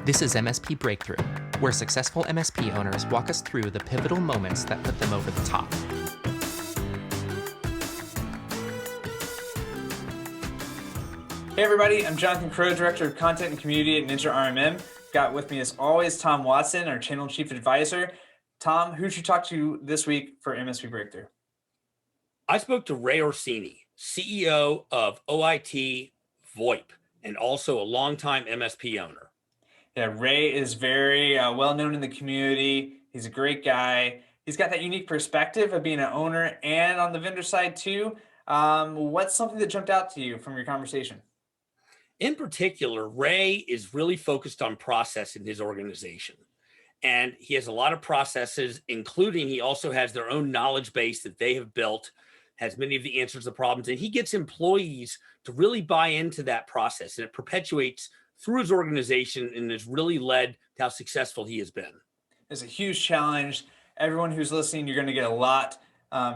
This is MSP Breakthrough, where successful MSP owners walk us through the pivotal moments that put them over the top. Hey everybody, I'm Jonathan Crowe, Director of Content and Community at Ninja RMM. Got with me as always Tom Watson, our Channel Chief Advisor. Tom, who should you talk to this week for MSP Breakthrough? I spoke to Ray Orsini, CEO of OITVOIP, and also a longtime MSP owner. Yeah, Ray is very well known in the community. He's a great guy. He's got that unique perspective of being an owner and on the vendor side too. What's something that jumped out to you from your conversation? In particular, Ray is really focused on process in his organization. And he has a lot of processes, including he also has their own knowledge base that they have built, has many of the answers to problems, and he gets employees to really buy into that process, and it perpetuates through his organization and has really led to how successful he has been. It's a huge challenge. Everyone who's listening, you're going to get a lot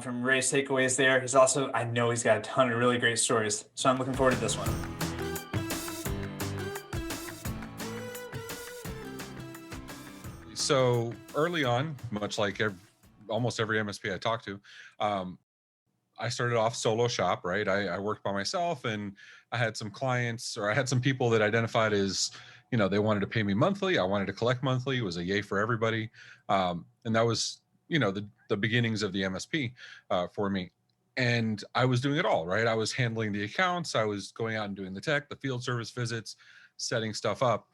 from Ray's takeaways there. He's also, I know he's got a ton of really great stories, so I'm looking forward to this one. So early on, much like almost every MSP I talked to, I started off solo shop, right? I worked by myself, and I had some clients, or I had some people that identified as, they wanted to pay me monthly. I wanted to collect monthly. It was a yay for everybody. And that was, the beginnings of the MSP for me. And I was doing it all, right? I was handling the accounts. I was going out and doing the tech, the field service visits, setting stuff up.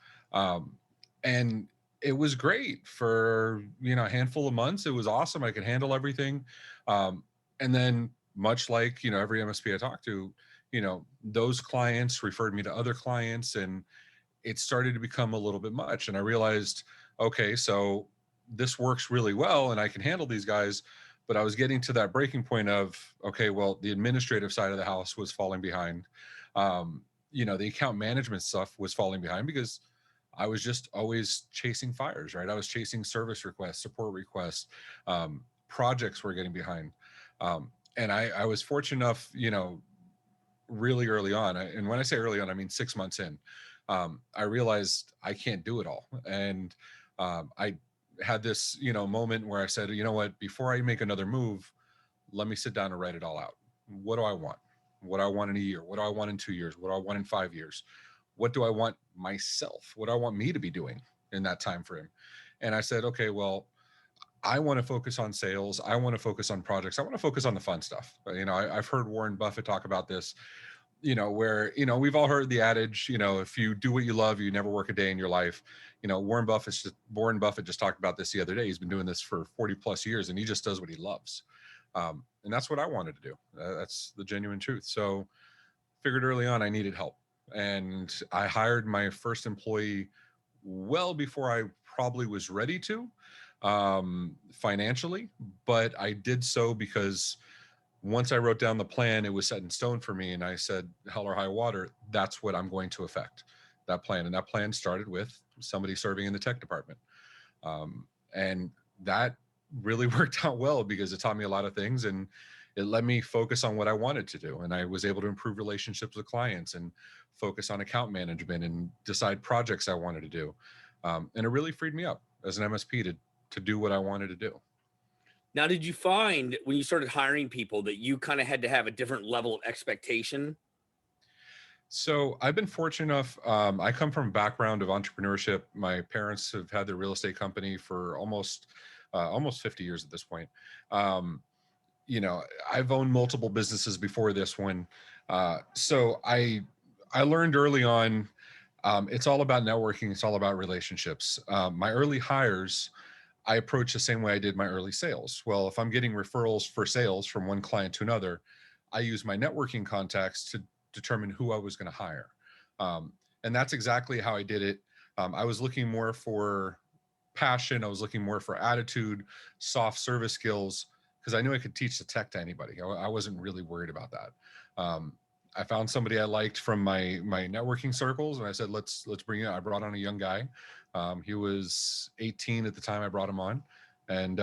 And it was great for, a handful of months. It was awesome. I could handle everything. And then much like, every MSP I talked to, those clients referred me to other clients, and it started to become a little bit much. And I realized, okay, so this works really well and I can handle these guys, but I was getting to that breaking point of, okay, well, the administrative side of the house was falling behind. The account management stuff was falling behind because I was just always chasing fires, right? I was chasing service requests, support requests, projects were getting behind. And I was fortunate enough, really early on. And when I say early on, I mean 6 months in, I realized I can't do it all. And I had this, moment where I said, you know what, before I make another move, let me sit down and write it all out. What do I want? What do I want in a year? What do I want in 2 years? What do I want in 5 years? What do I want myself? What do I want me to be doing in that time frame? And I said, okay, well, I want to focus on sales. I want to focus on projects. I want to focus on the fun stuff. I've heard Warren Buffett talk about this, where, we've all heard the adage, if you do what you love, you never work a day in your life. Warren Buffett just talked about this the other day. He's been doing this for 40 plus years, and he just does what he loves. And that's what I wanted to do. That's the genuine truth. So figured early on I needed help. And I hired my first employee well before I probably was ready to, financially, but I did so because once I wrote down the plan, it was set in stone for me. And I said, hell or high water, that's what I'm going to affect, that plan. And that plan started with somebody serving in the tech department. And that really worked out well because it taught me a lot of things, and it let me focus on what I wanted to do. And I was able to improve relationships with clients and focus on account management and decide projects I wanted to do. And it really freed me up as an MSP to do what I wanted to do. Now, did you find when you started hiring people that you kind of had to have a different level of expectation? So I've been fortunate enough. I come from a background of entrepreneurship. My parents have had their real estate company for almost 50 years at this point. I've owned multiple businesses before this one. So I learned early on, it's all about networking. It's all about relationships. My early hires, I approached the same way I did my early sales. Well, if I'm getting referrals for sales from one client to another, I use my networking contacts to determine who I was going to hire. And that's exactly how I did it. I was looking more for passion. I was looking more for attitude, soft service skills, because I knew I could teach the tech to anybody. I wasn't really worried about that. I found somebody I liked from my networking circles, and I said, let's bring it. I brought on a young guy. He was 18 at the time I brought him on, and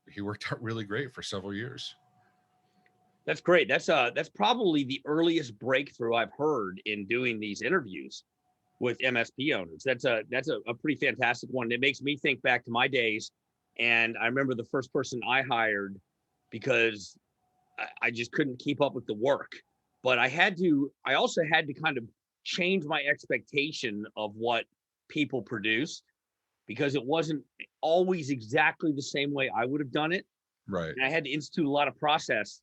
he worked out really great for several years. That's great. That's probably the earliest breakthrough I've heard in doing these interviews. with MSP owners. That's a pretty fantastic one. It makes me think back to my days. And I remember the first person I hired because I just couldn't keep up with the work. But I also had to kind of change my expectation of what people produced because it wasn't always exactly the same way I would have done it. Right. And I had to institute a lot of process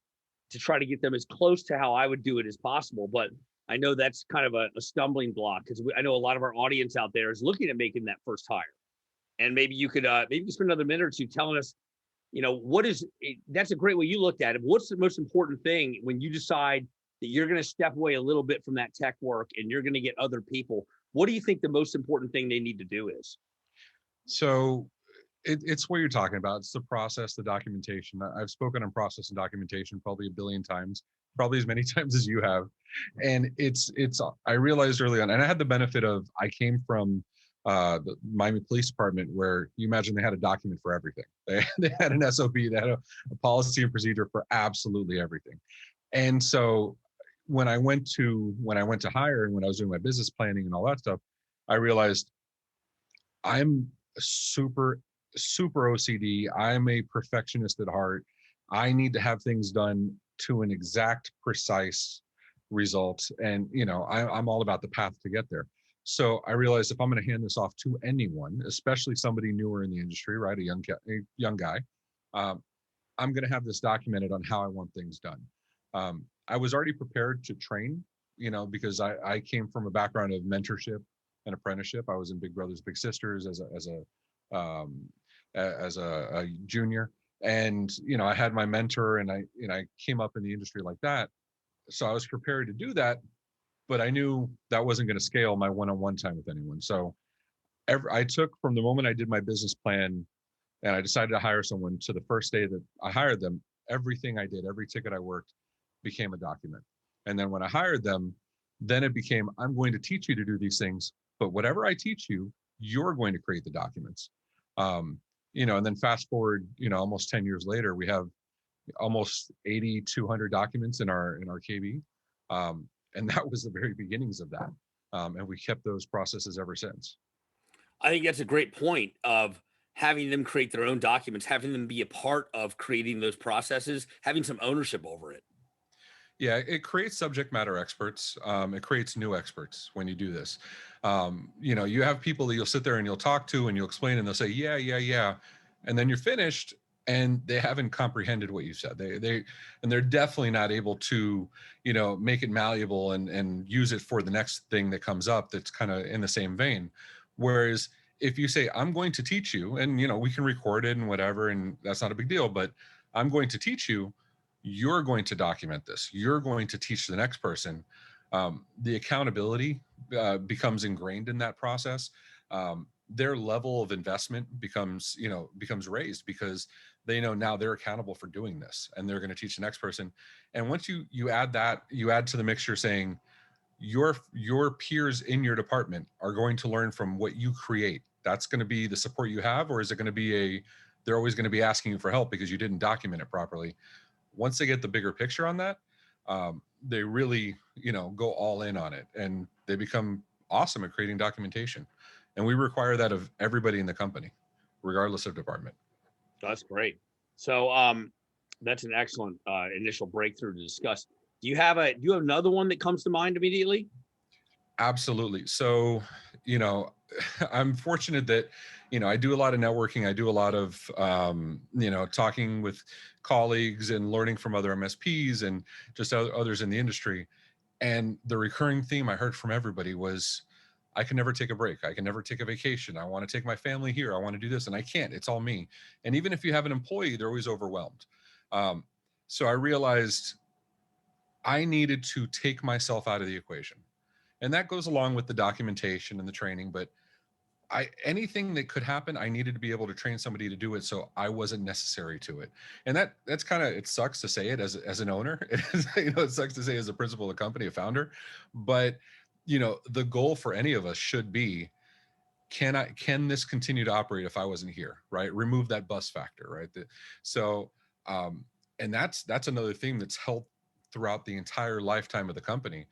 to try to get them as close to how I would do it as possible. But I know that's kind of a stumbling block because I know a lot of our audience out there is looking at making that first hire. And maybe you could spend another minute or two telling us, that's a great way you looked at it. What's the most important thing when you decide that you're going to step away a little bit from that tech work and you're going to get other people? What do you think the most important thing they need to do is? So it's what you're talking about. It's the process, the documentation. I've spoken on process and documentation probably a billion times, probably as many times as you have. And I realized early on, and I had the benefit of, I came from the Miami Police Department, where you imagine they had a document for everything. They had an SOP, they had a policy and procedure for absolutely everything. And so when I went to hire and when I was doing my business planning and all that stuff, I realized I'm super OCD. I'm a perfectionist at heart. I need to have things done to an exact, precise result. And, I'm all about the path to get there. So I realized if I'm going to hand this off to anyone, especially somebody newer in the industry, right, a young guy, I'm going to have this documented on how I want things done. I was already prepared to train, because I came from a background of mentorship and apprenticeship. I was in Big Brothers Big Sisters as a junior, and I had my mentor, and I came up in the industry like that. So I was prepared to do that, but I knew that wasn't going to scale my one-on-one time with anyone. So I took from the moment I did my business plan and I decided to hire someone to the first day that I hired them, everything I did, every ticket I worked became a document. And then when I hired them, then it became, I'm going to teach you to do these things, but whatever I teach you, you're going to create the documents. And then fast forward, almost 10 years later, we have almost 8,200 documents in our KB. And that was the very beginnings of that. And we kept those processes ever since. I think that's a great point of having them create their own documents, having them be a part of creating those processes, having some ownership over it. Yeah, it creates subject matter experts. It creates new experts when you do this. You have people that you'll sit there and you'll talk to and you'll explain and they'll say, yeah. And then you're finished and they haven't comprehended what you said. They're definitely not able to, make it malleable and use it for the next thing that comes up that's kind of in the same vein. Whereas if you say, I'm going to teach you, and, we can record it and whatever, and that's not a big deal, but I'm going to teach you, you're going to document this. You're going to teach the next person. The accountability becomes ingrained in that process. Their level of investment becomes raised because they know now they're accountable for doing this, and they're going to teach the next person. And once you add to the mixture, saying your peers in your department are going to learn from what you create. That's going to be the support you have, or is it going to be they're always going to be asking you for help because you didn't document it properly? Once they get the bigger picture on that, they really, go all in on it, and they become awesome at creating documentation. And we require that of everybody in the company, regardless of department. That's great. So that's an excellent initial breakthrough to discuss. Do you have another one that comes to mind immediately? Absolutely. So, I'm fortunate that, I do a lot of networking. I do a lot of, talking with colleagues and learning from other MSPs and just others in the industry. And the recurring theme I heard from everybody was, I can never take a break. I can never take a vacation. I want to take my family here. I want to do this. And I can't. It's all me. And even if you have an employee, they're always overwhelmed. So I realized I needed to take myself out of the equation. And that goes along with the documentation and the training, but anything that could happen, I needed to be able to train somebody to do it, so I wasn't necessary to it. And that's kind of, it sucks to say it as an owner. It sucks to say as a principal of the company, a founder, but the goal for any of us should be, can this continue to operate if I wasn't here, right? Remove that bus factor, right? And that's another theme that's held throughout the entire lifetime of the company.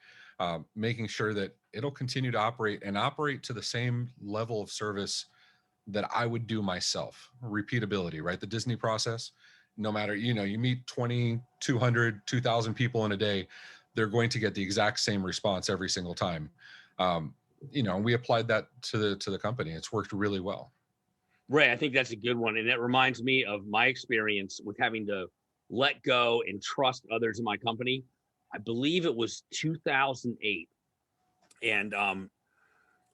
making sure that it'll continue to operate and operate to the same level of service that I would do myself. Repeatability, right? The Disney process, no matter, you know, you meet 20, 200, 2,000 people in a day, they're going to get the exact same response every single time. You know, we applied that to the company. It's worked really well. Ray, I think that's a good one. And that reminds me of my experience with having to let go and trust others in my company. I believe it was 2008. And I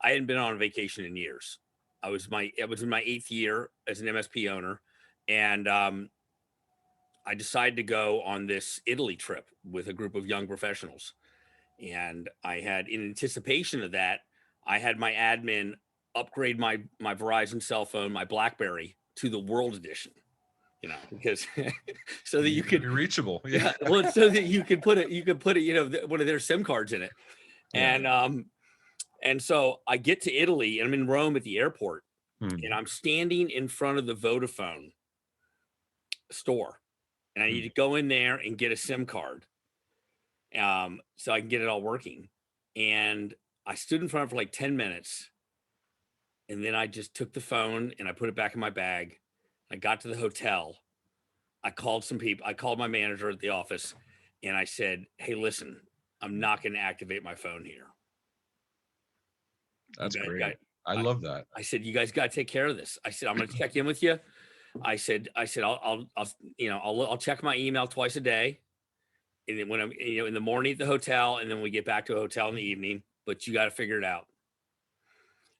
hadn't been on vacation in years. I was in my 8th year as an MSP owner. And I decided to go on this Italy trip with a group of young professionals. And I had, in anticipation of that, I had my admin upgrade my Verizon cell phone, my BlackBerry, to the World Edition. You know, because so that you could be reachable. Yeah, well, so that you could put it, you know, one of their SIM cards in it. Yeah. And so I get to Italy and I'm in Rome at the airport, Hmm. and I'm standing in front of the Vodafone store, and I need to go in there and get a SIM card, so I can get it all working. And I stood in front for like 10 minutes, and then I just took the phone and I put it back in my bag. I got to the hotel. I called some people. I called my manager at the office, and I said, "Hey, listen, I'm not going to activate my phone here." That's You great. guys- I love that. I said, "You guys got to take care of this." I said, "I'm going to check in with you." I said, I'll check my email twice a day, and then when I'm, you know, in the morning at the hotel, and then we get back to a hotel in the evening. But you got to figure it out.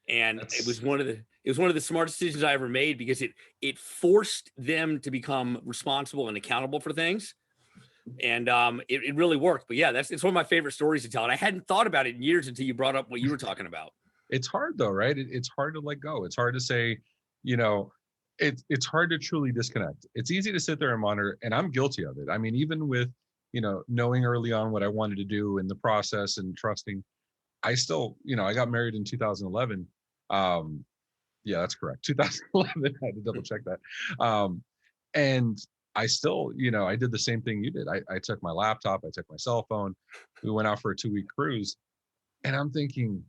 And it was one of the smartest decisions I ever made, because it forced them to become responsible and accountable for things. And it really worked. But yeah, it's one of my favorite stories to tell. And I hadn't thought about it in years until you brought up what you were talking about. It's hard though, right? It's hard to let go. It's hard to say, you know, it's hard to truly disconnect. It's easy to sit there and monitor, and I'm guilty of it. I mean, even with, you know, knowing early on what I wanted to do in the process and trusting, I still, you know, I got married in 2011. Yeah, that's correct. 2011. I had to double check that. And I still, you know, I did the same thing you did. I took my laptop, I took my cell phone. We went out for a 2-week cruise, and I'm thinking,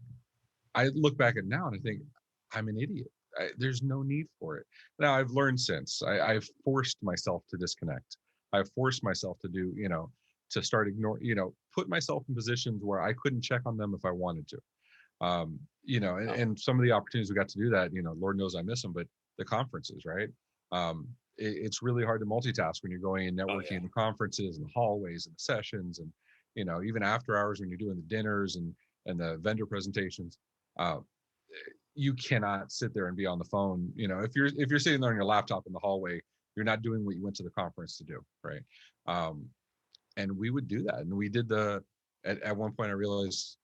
I look back at it now and I think I'm an idiot. There's no need for it. Now I've learned since I've forced myself to disconnect. I've forced myself to do, you know, to start ignore, you know, put myself in positions where I couldn't check on them if I wanted to. You know, and some of the opportunities we got to do that, you know, Lord knows I miss them, but the conferences, right? It's really hard to multitask when you're going and networking in the conferences and the hallways and the sessions, and, you know, even after hours when you're doing the dinners and the vendor presentations. You cannot sit there and be on the phone. You know, if you're sitting there on your laptop in the hallway, you're not doing what you went to the conference to do, right? And we would do that, and we did at one point I realized,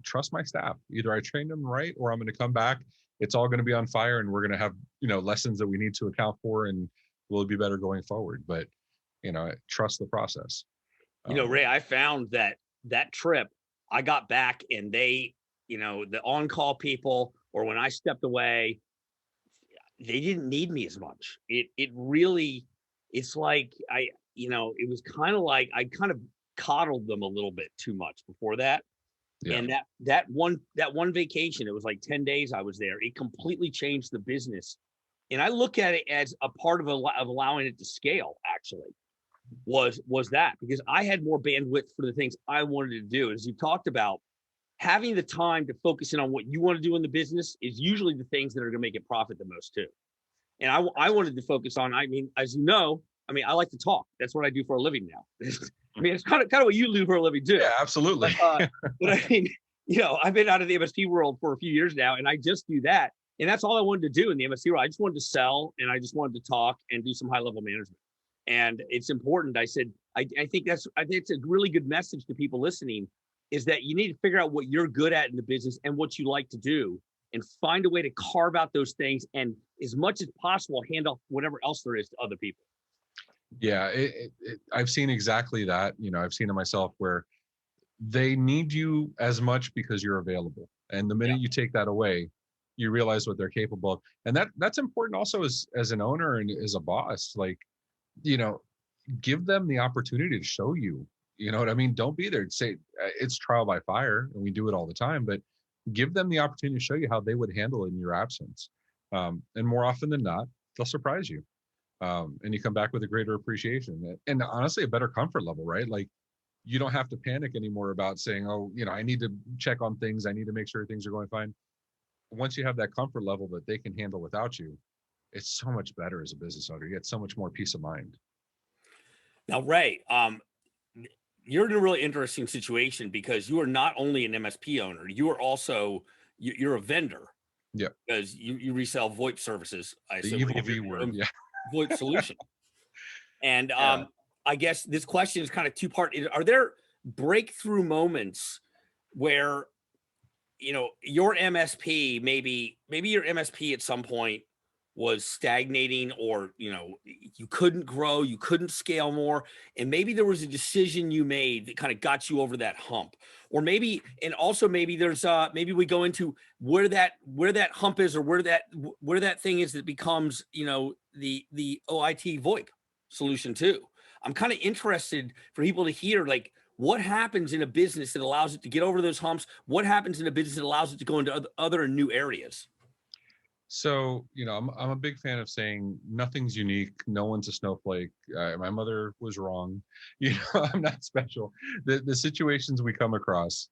trust my staff. Either I trained them right, or I'm going to come back, it's all going to be on fire, and we're going to have, you know, lessons that we need to account for, and we'll be better going forward. But, you know, trust the process. You know, Ray, I found that trip, I got back and they, you know, the on-call people, or when I stepped away, they didn't need me as much. It really, it's like you know, it was kind of like I kind of coddled them a little bit too much before that. Yeah. And that one vacation, it was like 10 days I was there. It completely changed the business. And I look at it as a part of allowing it to scale, actually, was that, because I had more bandwidth for the things I wanted to do. As you talked about, having the time to focus in on what you want to do in the business is usually the things that are going to make it profit the most too. And I wanted to focus on, I mean, as you know, I mean, I like to talk. That's what I do for a living now. I mean, it's kind of what you do for a living too. Yeah, absolutely. But I mean, you know, I've been out of the MSP world for a few years now, and I just do that. And that's all I wanted to do in the MSP world. I just wanted to sell, and I just wanted to talk and do some high level management. And it's important. I said, I think it's a really good message to people listening, is that you need to figure out what you're good at in the business and what you like to do, and find a way to carve out those things, and as much as possible, hand off whatever else there is to other people. Yeah, I've seen exactly that. You know, I've seen it myself, where they need you as much because you're available, and the minute you take that away, you realize what they're capable of. And that's important also as an owner and as a boss. Like, you know, give them the opportunity to show you You know what I mean? Don't be there. Say it's trial by fire, and we do it all the time, but give them the opportunity to show you how they would handle it in your absence. And more often than not, they'll surprise you. And you come back with a greater appreciation and honestly a better comfort level, right? Like you don't have to panic anymore about saying, oh, I need to check on things. I need to make sure things are going fine. Once you have that comfort level that they can handle without you, it's so much better as a business owner. You get so much more peace of mind. Now, Ray, you're in a really interesting situation because you are not only an MSP owner, you are also you're a vendor. Yeah. Because you resell VoIP services, I The assume. evil V word. Yeah. VoIP solution. And Yeah. I guess this question is kind of two-part. Are there breakthrough moments where your MSP, maybe your MSP at some point was stagnating, or you couldn't grow, you couldn't scale more, and maybe there was a decision you made that kind of got you over that hump? Or maybe, and also maybe there's maybe we go into where that hump is, or where that thing is that becomes the OIT VoIP solution too. I'm kind of interested for people to hear, like, what happens in a business that allows it to get over those humps? What happens in a business that allows it to go into other and new areas? So, I'm a big fan of saying nothing's unique. No one's a snowflake. My mother was wrong. I'm not special. The situations we come across,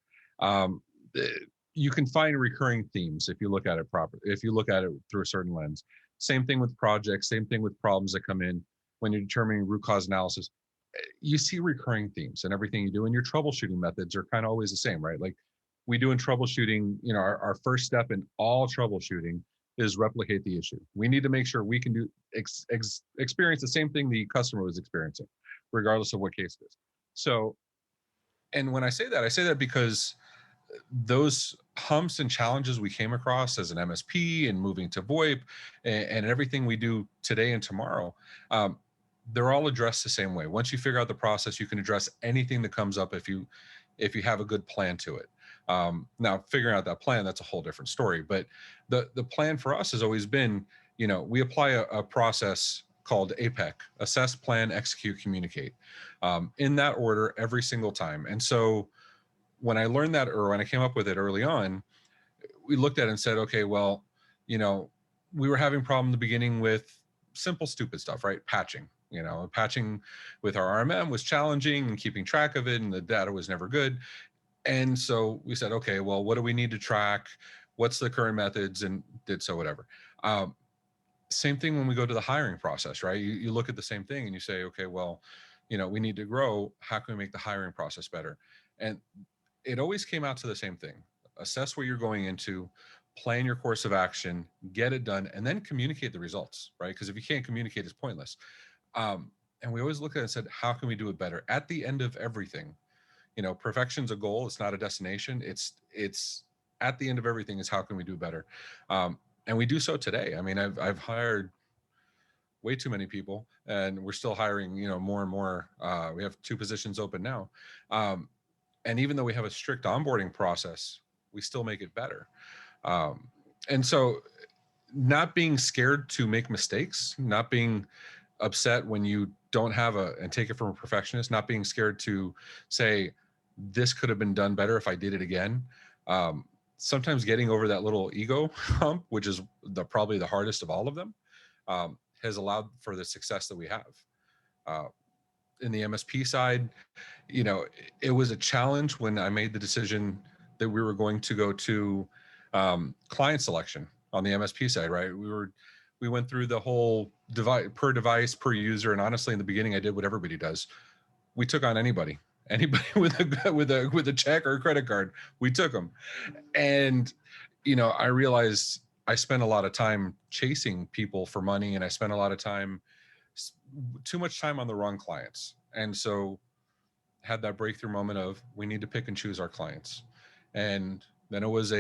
you can find recurring themes if you look at it properly, if you look at it through a certain lens. Same thing with projects, same thing with problems that come in when you're determining root cause analysis. You see recurring themes in everything you do, and your troubleshooting methods are kind of always the same, right? Like we do in troubleshooting, our first step in all troubleshooting is replicate the issue. We need to make sure we can do experience the same thing the customer was experiencing, regardless of what case it is. So, and when I say that because those humps and challenges we came across as an MSP and moving to VoIP and everything we do today and tomorrow, they're all addressed the same way. Once you figure out the process, you can address anything that comes up if you have a good plan to it. Now, figuring out that plan, that's a whole different story. But the plan for us has always been, we apply a process called APEC: assess, plan, execute, communicate, in that order every single time. And so when I learned that, or when I came up with it early on, we looked at it and said, okay, well, we were having problem in the beginning with simple, stupid stuff, right? Patching. Patching with our RMM was challenging, and keeping track of it, and the data was never good. And so we said, okay, well, what do we need to track? What's the current methods? And did so, whatever. Same thing when we go to the hiring process, right? You look at the same thing and you say, okay, well, we need to grow. How can we make the hiring process better? And it always came out to the same thing: assess what you're going into, plan your course of action, get it done, and then communicate the results, right? Because if you can't communicate, it's pointless. And we always look at it and said, how can we do it better? At the end of everything, perfection's a goal. It's not a destination. It's at the end of everything is how can we do better? And we do so today. I mean, I've hired way too many people, and we're still hiring, more and more. We have 2 positions open now. And even though we have a strict onboarding process, we still make it better. And so not being scared to make mistakes, not being upset when you don't have and take it from a perfectionist, not being scared to say, this could have been done better if I did it again. Sometimes getting over that little ego hump, which is probably the hardest of all of them, has allowed for the success that we have. In the MSP side, it was a challenge when I made the decision that we were going to go to client selection on the MSP side, right? We went through the whole device per user, and honestly, in the beginning, I did what everybody does. We took on anybody with a check or a credit card. We took them, and I realized I spent a lot of time chasing people for money, and I spent a lot of time, too much time, on the wrong clients. And so had that breakthrough moment of, we need to pick and choose our clients. And then it was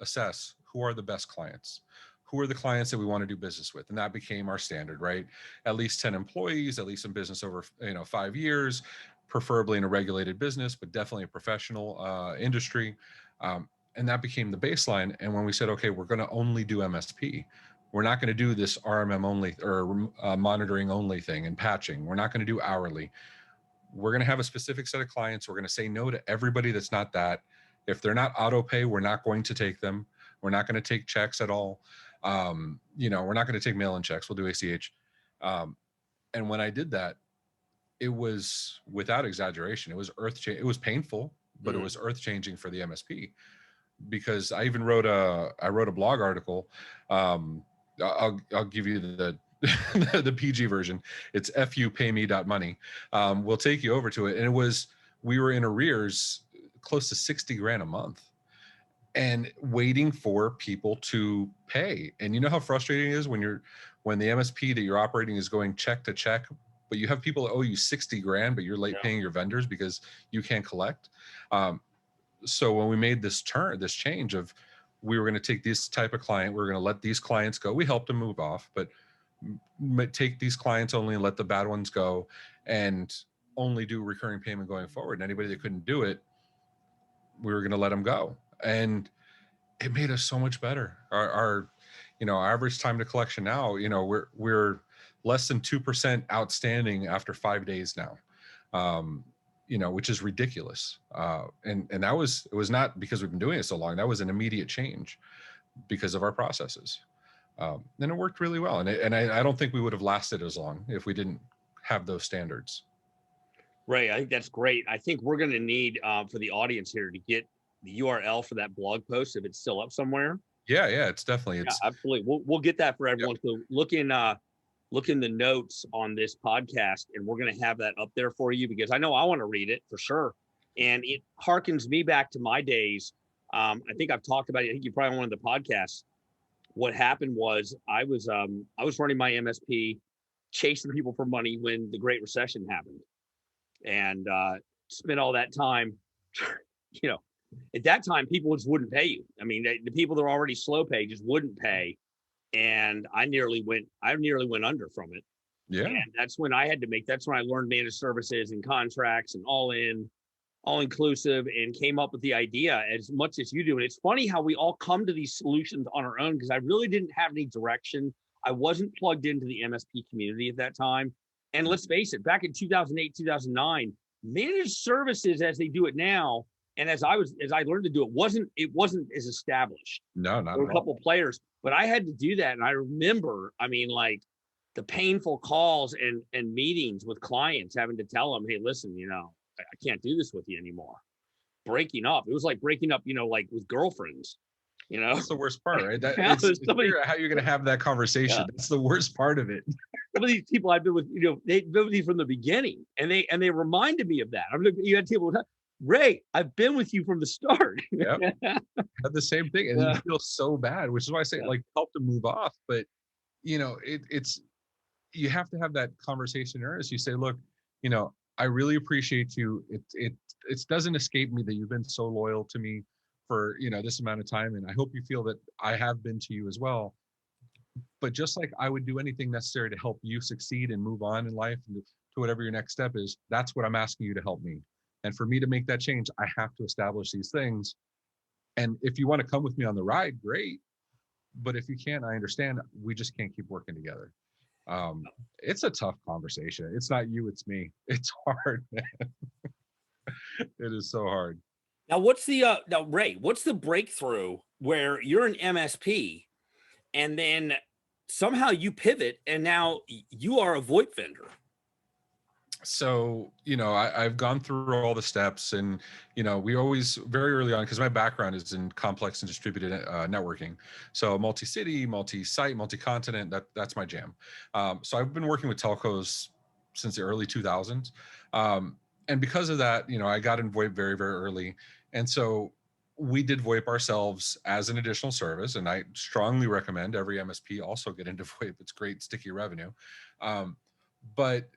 assess who are the best clients, who are the clients that we want to do business with. And that became our standard, right? At least 10 employees, at least in business over 5 years, preferably in a regulated business, but definitely a professional industry. And that became the baseline. And when we said, okay, we're going to only do MSP, we're not going to do this RMM only or monitoring only thing and patching. We're not going to do hourly. we're going to have a specific set of clients. We're going to say no to everybody that's not that. If they're not auto pay, we're not going to take them. We're not going to take checks at all. We're not going to take mail-in checks. We'll do ACH. And when I did that, it was, without exaggeration, it was it was painful, but it was earth-changing for the MSP, because I even wrote a blog article. I'll give you the the PG version. It's fupayme.money. We'll take you over to it. And we were in arrears close to 60 grand a month and waiting for people to pay. And you know how frustrating it is when the MSP that you're operating is going check to check, but you have people that owe you 60 grand, but you're late paying your vendors because you can't collect. So when we made this change of, we were going to take this type of client, we were going to let these clients go. We helped them move off, but take these clients only and let the bad ones go, and only do recurring payment going forward. And anybody that couldn't do it, we were going to let them go. And it made us so much better. Our average time to collection now, we're less than 2% outstanding after 5 days now. Which is ridiculous. And it was not because we've been doing it so long. That was an immediate change because of our processes. And it worked really well. And I don't think we would have lasted as long if we didn't have those standards. Ray, I think that's great. I think we're going to need for the audience here to get the URL for that blog post if it's still up somewhere. Yeah, it's definitely. Absolutely. We'll get that for everyone. Yep. So look in the notes on this podcast, and we're going to have that up there for you, because I know I want to read it for sure. And it harkens me back to my days. I think I've talked about it. I think you probably on one of the podcasts. What happened was I was running my MSP, chasing people for money when the Great Recession happened, and spent all that time, at that time, people just wouldn't pay you. I mean, the people that are already slow pay just wouldn't pay. And I nearly went under from it. Yeah. And that's when I learned managed services and contracts and all inclusive, and came up with the idea as much as you do. And it's funny how we all come to these solutions on our own, because I really didn't have any direction. I wasn't plugged into the MSP community at that time. And let's face it, back in 2008, 2009, managed services as they do it now, and as I learned to do it, wasn't as established. No, not there were a couple of players, but I had to do that. And I remember, the painful calls and meetings with clients, having to tell them, hey, listen, I can't do this with you anymore. Breaking up. It was like breaking up, like with girlfriends, That's the worst part, right? It's how you're going to have that conversation. Yeah. That's the worst part of it. Some of these people I've been with, they've been with me from the beginning, and they reminded me of that. You had people, Ray, I've been with you from the start. Yep. Had the same thing. And you feel so bad, which is why I say help them move off. But it's you have to have that conversation in earnest. You say, look, I really appreciate you. It doesn't escape me that you've been so loyal to me for this amount of time. And I hope you feel that I have been to you as well. But just like I would do anything necessary to help you succeed and move on in life and to whatever your next step is, that's what I'm asking you to help me. And for me to make that change, I have to establish these things. And if you want to come with me on the ride, great. But if you can't, I understand. We just can't keep working together. It's a tough conversation. It's not you, it's me. It's hard, man. It is so hard. Now, Ray, what's the breakthrough where you're an MSP and then somehow you pivot and now you are a VoIP vendor? So, I've gone through all the steps, and, we always very early on, because my background is in complex and distributed networking. So multi-city, multi-site, multi-continent, that's my jam. So I've been working with telcos since the early 2000s. And because of that, I got in VoIP very, very early. And so we did VoIP ourselves as an additional service. And I strongly recommend every MSP also get into VoIP. It's great, sticky revenue. But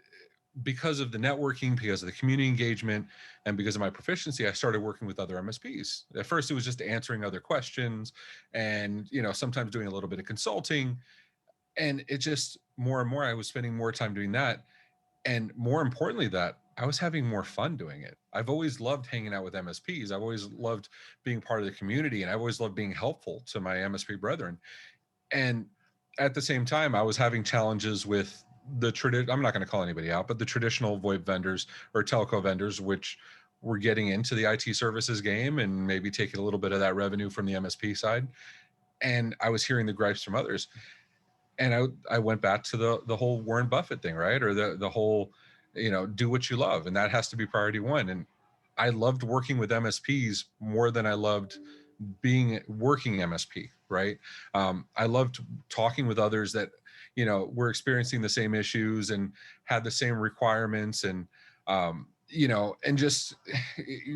because of the networking, because of the community engagement, and because of my proficiency, I started working with other MSPs. At first, it was just answering other questions and, sometimes doing a little bit of consulting. And it just more and more, I was spending more time doing that. And more importantly, that I was having more fun doing it. I've always loved hanging out with MSPs. I've always loved being part of the community, and I've always loved being helpful to my MSP brethren. And at the same time, I was having challenges with I'm not going to call anybody out, but the traditional VoIP vendors or telco vendors, which were getting into the IT services game and maybe taking a little bit of that revenue from the MSP side. And I was hearing the gripes from others. And I went back to the whole Warren Buffett thing, right? Or the whole, do what you love. And that has to be priority one. And I loved working with MSPs more than I loved working MSP, right? I loved talking with others that, were experiencing the same issues and had the same requirements and, and just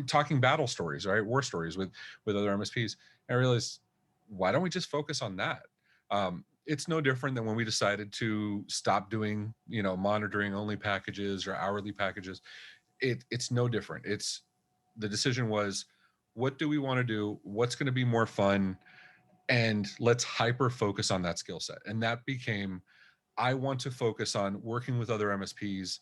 talking battle stories, right? War stories with other MSPs. I realized, why don't we just focus on that? It's no different than when we decided to stop doing, monitoring only packages or hourly packages. It's no different. The decision was, what do we want to do? What's going to be more fun? And let's hyper focus on that skill set. And that became, I want to focus on working with other MSPs,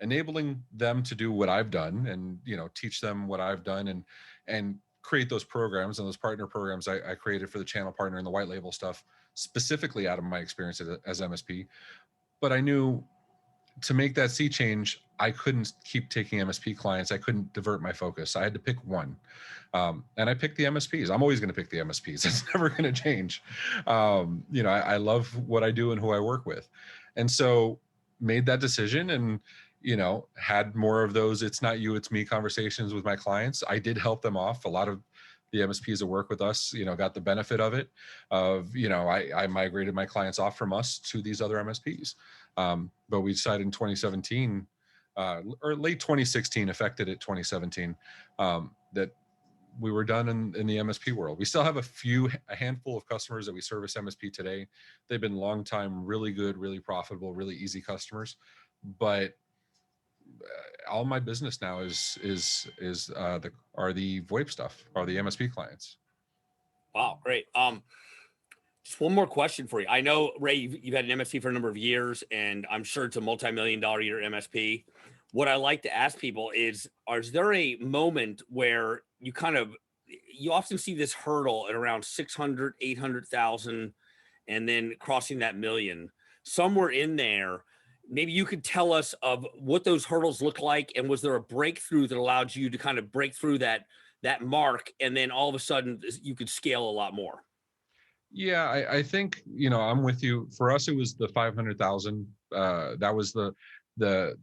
enabling them to do what I've done and, teach them what I've done and create those programs and those partner programs I created for the channel partner and the white label stuff, specifically out of my experience as MSP. But I knew to make that sea change, I couldn't keep taking MSP clients. I couldn't divert my focus. I had to pick one. And I picked the MSPs. I'm always going to pick the MSPs. It's never going to change. I love what I do and who I work with. And so made that decision and, had more of those it's not you, it's me conversations with my clients. I did help them off. A lot of the MSPs that work with us, got the benefit of it, I migrated my clients off from us to these other MSPs. But we decided in 2017, or late 2016, affected it 2017, that we were done in the MSP world. We still have a handful of customers that we service MSP today. They've been long time, really good, really profitable, really easy customers. But all my business now is the VoIP stuff, are the MSP clients. Wow, great. Just one more question for you. I know, Ray, you've had an MSP for a number of years, and I'm sure it's a multi-million-dollar year MSP. What I like to ask people is there a moment where you often see this hurdle at around 600, 800,000, and then crossing that million, somewhere in there? Maybe you could tell us of what those hurdles look like, and was there a breakthrough that allowed you to kind of break through that mark, and then all of a sudden you could scale a lot more? Yeah, I think, I'm with you. For us, it was the 500,000. That was the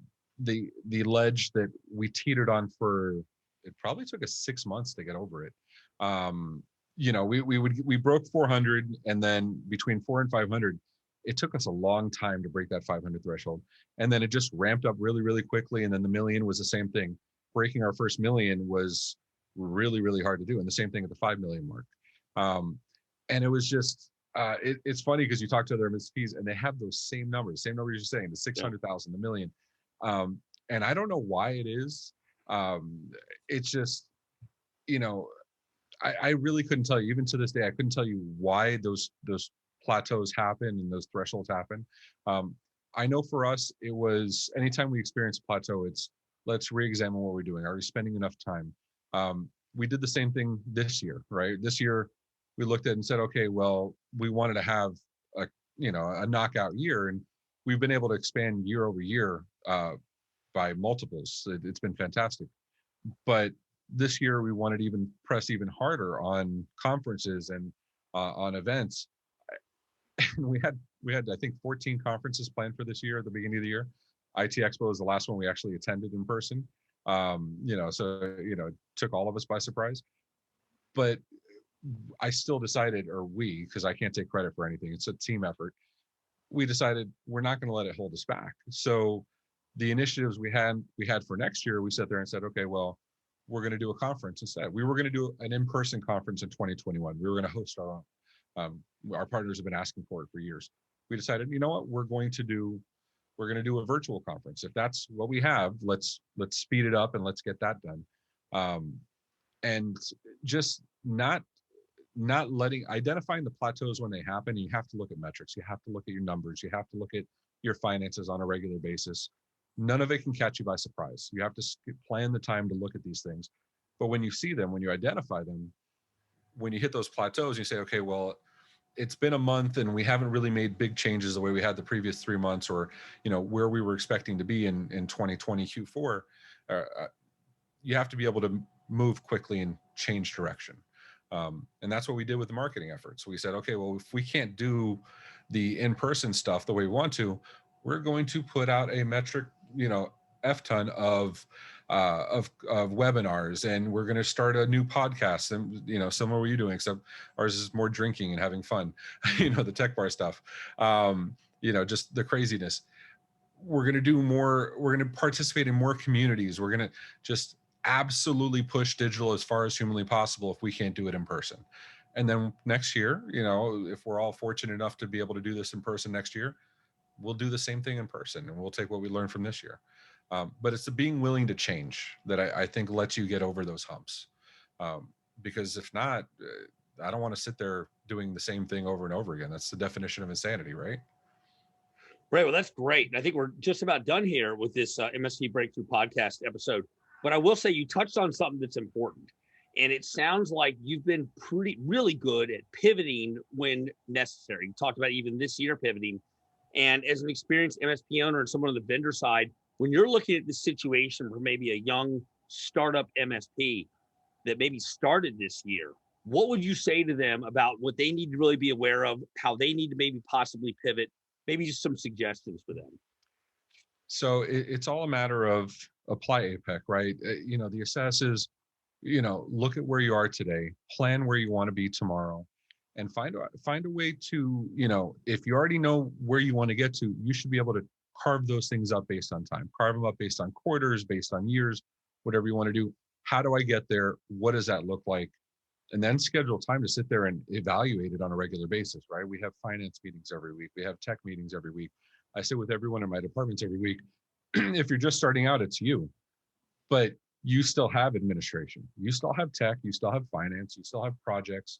ledge that we teetered on for, it probably took us 6 months to get over it. We broke 400, and then between 4 and 500, it took us a long time to break that 500 threshold. And then it just ramped up really, really quickly. And then the million was the same thing. Breaking our first million was really, really hard to do. And the same thing at the 5 million mark. And it was just, it's funny because you talk to other MSPs and they have those same numbers you're saying, the 600,000, the million. And I don't know why it is. It's just, I really couldn't tell you, even to this day, I couldn't tell you why those plateaus happen and those thresholds happen. I know for us, it was anytime we experience a plateau, it's let's re-examine what we're doing. Are we spending enough time? We did the same thing this year, right? This year, we looked at it and said, okay, well, we wanted to have a knockout year, and we've been able to expand year over year by multiples. It's been fantastic. But this year we wanted to even press even harder on conferences and on events. And we had I think 14 conferences planned for this year at the beginning of the year. IT Expo is the last one we actually attended in person. It took all of us by surprise. But I still decided, or we, because I can't take credit for anything, it's a team effort. We decided we're not going to let it hold us back. So the initiatives we had for next year, we sat there and said, okay, well, we're going to do a conference instead. We were going to do an in-person conference in 2021. We were going to host our own. Our partners have been asking for it for years. We decided, you know what, we're going to do a virtual conference. If that's what we have, let's speed it up and let's get that done. And just identifying the plateaus when they happen. You have to look at metrics. You have to look at your numbers. You have to look at your finances on a regular basis. None of it can catch you by surprise. You have to plan the time to look at these things. But when you see them, when you identify them, when you hit those plateaus, you say, okay, well, it's been a month and we haven't really made big changes the way we had the previous 3 months, or, where we were expecting to be in 2020 Q4, you have to be able to move quickly and change direction. And that's what we did with the marketing efforts. We said, okay, well, if we can't do the in-person stuff the way we want to, we're going to put out a metric, F ton of webinars, and we're going to start a new podcast, and similar to what you're doing, except ours is more drinking and having fun, the tech bar stuff, just the craziness. We're going to do more. We're going to participate in more communities. We're going to just absolutely push digital as far as humanly possible if we can't do it in person. And then next year, if we're all fortunate enough to be able to do this in person next year, we'll do the same thing in person, and we'll take what we learned from this year. But it's the being willing to change that I think lets you get over those humps. Because if not, I don't want to sit there doing the same thing over and over again. That's the definition of insanity, right? Right. Well, that's great. And I think we're just about done here with this MSP Breakthrough podcast episode. But I will say you touched on something that's important. And it sounds like you've been really good at pivoting when necessary. You talked about even this year pivoting. And as an experienced MSP owner and someone on the vendor side, when you're looking at this situation for maybe a young startup MSP that maybe started this year, what would you say to them about what they need to really be aware of, how they need to maybe possibly pivot, maybe just some suggestions for them? So it's all a matter of apply APEC, right? The assess is, look at where you are today, plan where you want to be tomorrow, and find a way to, if you already know where you want to get to, you should be able to carve those things up based on time, carve them up based on quarters, based on years, whatever you want to do. How do I get there? What does that look like? And then schedule time to sit there and evaluate it on a regular basis, right? We have finance meetings every week. We have tech meetings every week. I sit with everyone in my departments every week. If you're just starting out, it's you, but you still have administration. You still have tech. You still have finance. You still have projects.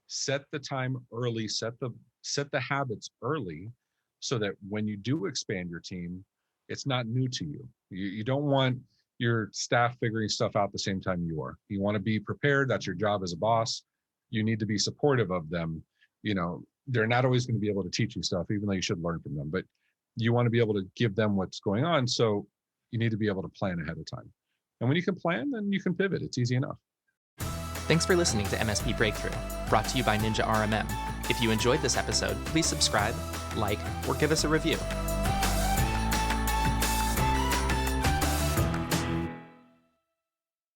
Set the time early, set the habits early, so that when you do expand your team, it's not new to you. You don't want your staff figuring stuff out the same time you are. You want to be prepared. That's your job as a boss. You need to be supportive of them. They're not always going to be able to teach you stuff, even though you should learn from them, but you want to be able to give them what's going on. So you need to be able to plan ahead of time. And when you can plan, then you can pivot. It's easy enough. Thanks for listening to MSP Breakthrough, brought to you by Ninja RMM. If you enjoyed this episode, please subscribe, like, or give us a review.